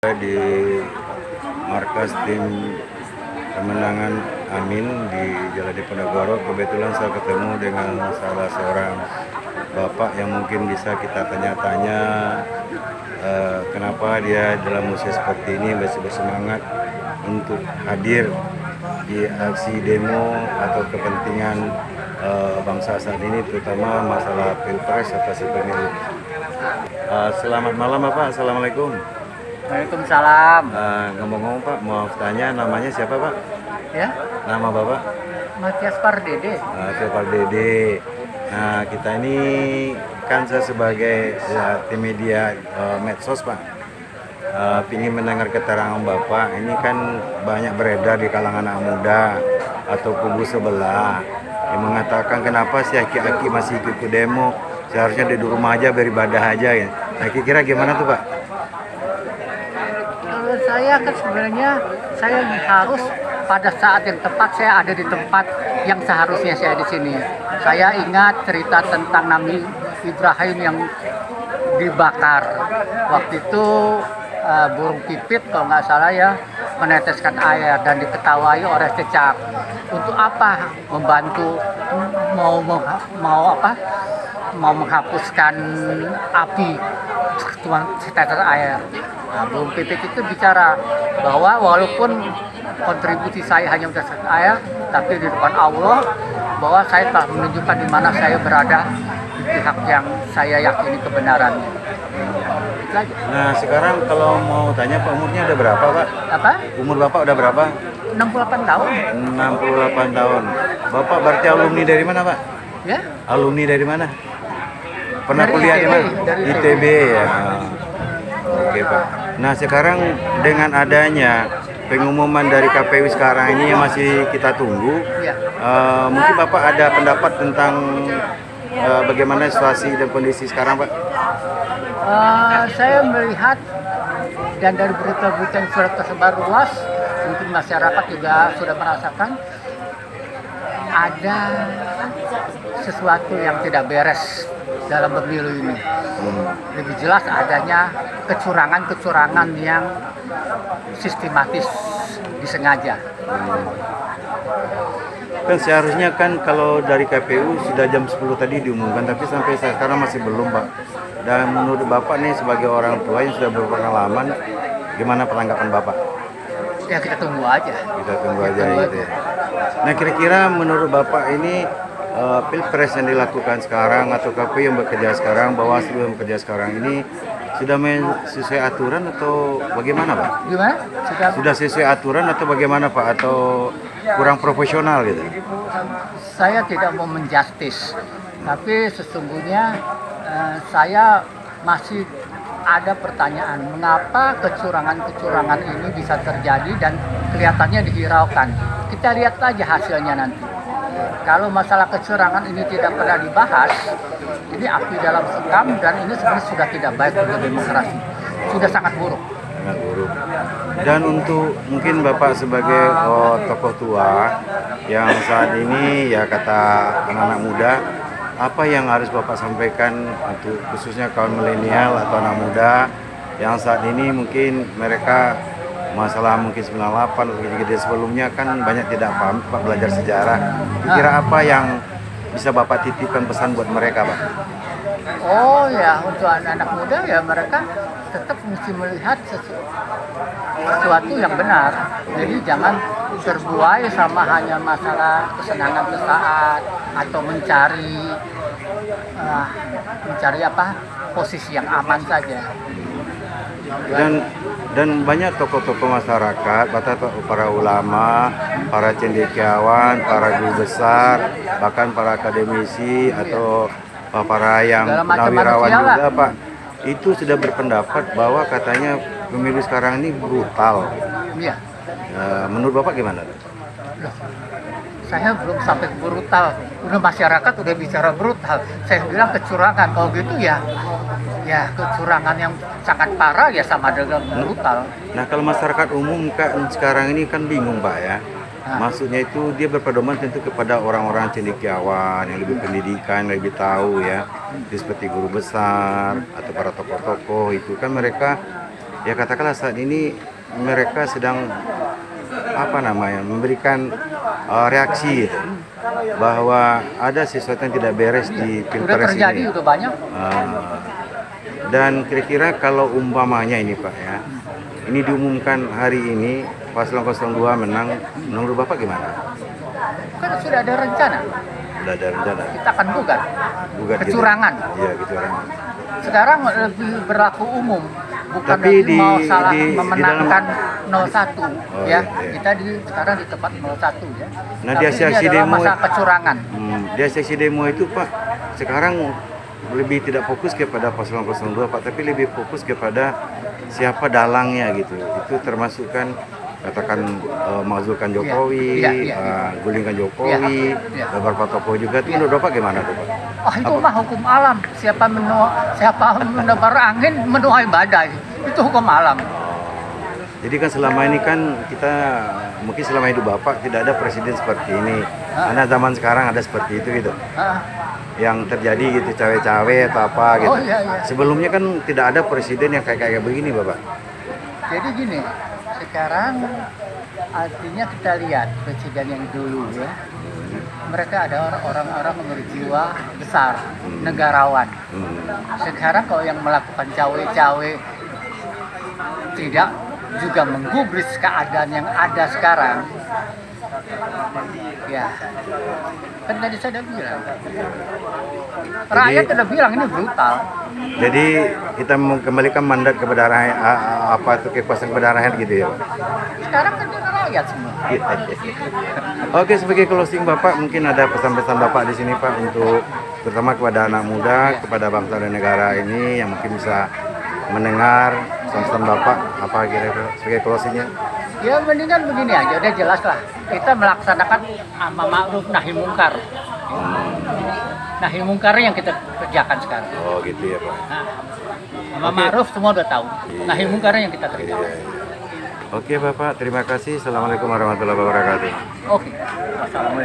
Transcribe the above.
Di markas tim pemenangan Amin di Jalan Diponegoro, kebetulan saya ketemu dengan salah seorang bapak yang mungkin bisa kita tanya-tanya kenapa dia dalam usia seperti ini masih bersemangat untuk hadir di aksi demo atau kepentingan bangsa saat ini, terutama masalah pilpres atau pemilu. Selamat malam Bapak, assalamualaikum. Waalaikumsalam. Ngomong-ngomong Pak, mau tanya namanya siapa Pak? Ya, Nama Bapak? Matias Pardede. Pak Dede. Nah, kita ini kan saya sebagai tim media medsos Pak, ingin mendengar keterangan Bapak. Ini kan banyak beredar di kalangan anak muda atau kubu sebelah yang mengatakan kenapa si aki-aki masih ikut demo, seharusnya di rumah aja beribadah aja ya. Nah, kira-kira gimana tuh Pak? Kalau saya kan sebenarnya saya harus pada saat yang tepat saya ada di tempat yang seharusnya saya di sini. Saya ingat cerita tentang Nabi Ibrahim yang dibakar. Waktu itu burung pipit kalau nggak salah ya meneteskan air dan diketawai oleh cecak. Untuk apa? Membantu mau apa? Mau menghapuskan api cuma setetes air. Nah, burung pipit itu bicara bahwa walaupun kontribusi saya hanya setetes air, tapi di depan Allah bahwa saya telah menunjukkan di mana saya berada di pihak yang saya yakini kebenarannya. Itu aja. Nah, sekarang kalau mau tanya Pak, umurnya ada berapa Pak? Apa? Umur Bapak udah berapa? 68 tahun. 68 tahun. Bapak berarti alumni dari mana Pak? Ya? Alumni dari mana? Pernah Dari kuliah di ITB, mana? dari ITB. ITB ya. Oke Pak. Nah, sekarang dengan adanya pengumuman dari KPU sekarang ini yang masih kita tunggu, Ya. mungkin Bapak ada pendapat tentang bagaimana situasi dan kondisi sekarang Pak? Saya melihat dan dari berita-berita yang sudah tersebar luas, mungkin masyarakat juga sudah merasakan ada sesuatu yang tidak beres dalam pemilu ini. Lebih jelas adanya kecurangan-kecurangan yang sistematis disengaja. Kan seharusnya kan kalau dari KPU sudah jam 10 tadi diumumkan, tapi sampai sekarang masih belum Pak. Dan menurut Bapak nih sebagai orang tua yang sudah berpengalaman, gimana penanggapan Bapak? Ya kita tunggu aja. Kita tunggu aja gitu ya. Nah, kira-kira menurut Bapak ini pilpres yang dilakukan sekarang atau KPU yang bekerja sekarang, Bawaslu yang bekerja sekarang ini sudah sesuai aturan atau bagaimana Pak? Gimana? Sudah sesuai aturan atau bagaimana Pak? Atau kurang profesional gitu? Saya tidak mau menjustis, tapi sesungguhnya saya masih ada pertanyaan mengapa kecurangan-kecurangan ini bisa terjadi dan kelihatannya dihiraukan. Kita lihat aja hasilnya nanti. Kalau masalah kecurangan ini tidak pernah dibahas, ini api dalam sekam dan ini sebenarnya sudah tidak baik untuk demokrasi. Sudah sangat buruk. Sangat buruk. Dan untuk mungkin Bapak sebagai tokoh tua yang saat ini ya kata anak-anak muda, apa yang harus Bapak sampaikan untuk khususnya kaum milenial atau anak muda yang saat ini mungkin mereka masalah mungkin 98 atau kejadian sebelumnya kan banyak tidak paham Pak, belajar sejarah. Kira apa yang bisa Bapak titipkan pesan buat mereka Pak? Oh ya, untuk anak-anak muda ya mereka tetap mesti melihat sesuatu yang benar. Jadi jangan terbuai sama hanya masalah kesenangan sesaat atau mencari posisi yang aman saja. Dan banyak tokoh-tokoh masyarakat, para ulama, para cendekiawan, para guru besar, bahkan para akademisi atau para yang purnawirawan juga Pak, itu sudah berpendapat bahwa katanya pemilu sekarang ini brutal. Iya. Menurut Bapak gimana? Loh, saya belum sampai brutal, udah masyarakat udah bicara brutal. Saya bilang kecurangan, kalau gitu ya kecurangan yang sangat parah ya sama dengan brutal. Nah, kalau masyarakat umum kan sekarang ini kan bingung Pak ya. Maksudnya itu dia berpedoman tentu kepada orang-orang cendekiawan yang lebih pendidikan, lebih tahu ya, seperti guru besar atau para tokoh-tokoh itu kan mereka ya katakanlah saat ini mereka sedang memberikan reaksi gitu, bahwa ada sesuatu yang tidak beres di Udah pilpres terjadi, ini. udah banyak. Dan kira-kira kalau umpamanya ini Pak ya, ini diumumkan hari ini paslon 02 menang, menurut Bapak gimana? Kan sudah ada rencana, Udah ada rencana? kita akan gugat Gugat gitu? kecurangan. Iya, kecurangan. Sekarang lebih berlaku umum, bukan Tapi lagi mau salah di memenangkan dalam- 01 Oh, ya. iya. Kita sekarang di tempat 01 ya. Nah, Tapi di ini aksi-aksi adalah demo- masa kecurangan. Di aksi demo itu Pak, sekarang lebih tidak fokus kepada paslon 02 Pak, tapi lebih fokus kepada siapa dalangnya gitu. Itu termasuk kan katakan mazulkan Jokowi, Iya, iya, gulingkan Jokowi, Iya. beberapa tokoh juga. Itu menurut Bapak gimana tuh Pak? Oh itu mah hukum alam. Siapa menebar angin menuai badai. Itu hukum alam. Jadi kan selama ini kan kita mungkin selama hidup Bapak tidak ada presiden seperti ini. Karena zaman sekarang ada seperti itu gitu. Ah, Yang terjadi gitu cawe-cawe atau apa gitu. Oh, iya, iya. Sebelumnya kan tidak ada presiden yang kayak begini Bapak. Jadi gini, sekarang artinya kita lihat presiden yang dulu ya. Mereka ada orang-orang berjiwa besar, negarawan. Sekarang kalau yang melakukan cawe-cawe tidak juga menggubris keadaan yang ada sekarang. Ya, kan tadi saya udah bilang. Rakyat udah bilang ini brutal. Jadi kita mengembalikan mandat kepada kekuasaan kepada rakyat gitu ya Pak. Sekarang kan dia rakyat semua. Oke, sebagai closing Bapak mungkin ada pesan-pesan Bapak di sini Pak untuk terutama kepada anak muda, kepada bangsa dan negara ini yang mungkin bisa mendengar pesan-pesan Bapak apa kira-kira sebagai closingnya? Ya mendingan begini aja, udah jelas lah. Kita melaksanakan amar ma'ruf nahi mungkar. Nahi mungkar yang kita kerjakan sekarang. Oh gitu ya Pak. Nah, amar ma'ruf semua udah tahu. Nahi mungkar yang kita kerjakan. Iya. Oke Bapak, terima kasih. Assalamualaikum warahmatullahi wabarakatuh. Oke. Assalamualaikum.